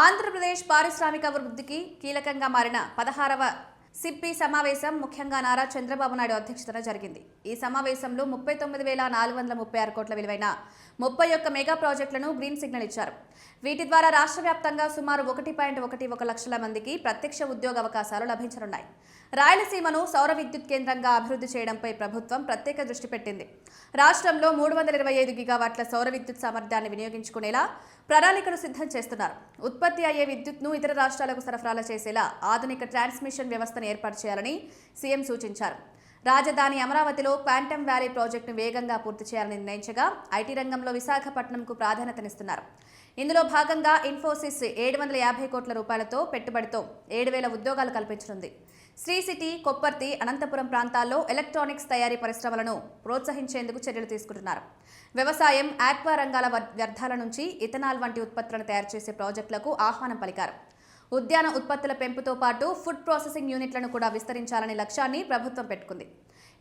ఆంధ్రప్రదేశ్ పారిశ్రామిక అభివృద్ధికి కీలకంగా మారిన 16వ సిప్పి సమావేశం ముఖ్యంగా నారా చంద్రబాబు నాయుడు అధ్యక్షతన జరిగింది. ఈ సమావేశంలో 39,436 కోట్ల విలువైన 31 మెగా ప్రాజెక్టులను గ్రీన్ సిగ్నల్ ఇచ్చారు. వీటి ద్వారా రాష్ట్ర వ్యాప్తంగా సుమారు 1.11 లక్షల మందికి ప్రత్యక్ష ఉద్యోగ అవకాశాలు లభించనున్నాయి. రాయలసీమను సౌర విద్యుత్ కేంద్రంగా అభివృద్ధి చేయడంపై ప్రభుత్వం ప్రత్యేక దృష్టి పెట్టింది. రాష్ట్రంలో 325 గిగావాట్ల సౌర విద్యుత్ సామర్థ్యాన్ని వినియోగించుకునేలా ప్రణాళికలు సిద్ధం చేస్తున్నారు. ఉత్పత్తి అయ్యే విద్యుత్ను ఇతర రాష్ట్రాలకు సరఫరా చేసేలా ఆధునిక ట్రాన్స్మిషన్ వ్యవస్థను ఏర్పాటు చేయాలని సీఎం సూచించారు. రాజధాని అమరావతిలో క్వాంటమ్ వ్యాలీ ప్రాజెక్టును వేగంగా పూర్తి చేయాలని నిర్ణయించగా ఐటీ రంగంలో విశాఖపట్నంకు ప్రాధాన్యతనిస్తున్నారు. ఇందులో భాగంగా ఇన్ఫోసిస్ 750 కోట్ల రూపాయలతో పెట్టుబడితో 7,000 ఉద్యోగాలు కల్పించనుంది. శ్రీ సిటీ, కొప్పర్తి, అనంతపురం ప్రాంతాల్లో ఎలక్ట్రానిక్స్ తయారీ పరిశ్రమలను ప్రోత్సహించేందుకు చర్యలు తీసుకుంటున్నారు. వ్యవసాయం, ఆక్వా రంగాల వ్యర్థాల నుంచి ఇథనాల్ వంటి ఉత్పత్తులను తయారు చేసే ప్రాజెక్టులకు ఆహ్వానం పలికారు. ఉద్యాన ఉత్పత్తుల పెంపుతో పాటు ఫుడ్ ప్రాసెసింగ్ యూనిట్లను కూడా విస్తరించాలనే లక్ష్యాన్ని ప్రభుత్వం పెట్టుకుంది.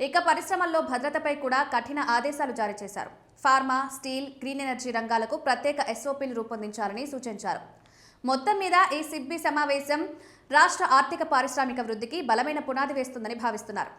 ఇక పరిశ్రమల్లో భద్రతపై కూడా కఠిన ఆదేశాలు జారీ చేశారు. ఫార్మా, స్టీల్, గ్రీన్ ఎనర్జీ రంగాలకు ప్రత్యేక ఎస్ఓపీలు రూపొందించాలని సూచించారు. మొత్తం మీద ఈ సిబ్బి సమావేశం రాష్ట్ర ఆర్థిక పారిశ్రామిక వృద్ధికి బలమైన పునాది వేస్తుందని భావిస్తున్నారు.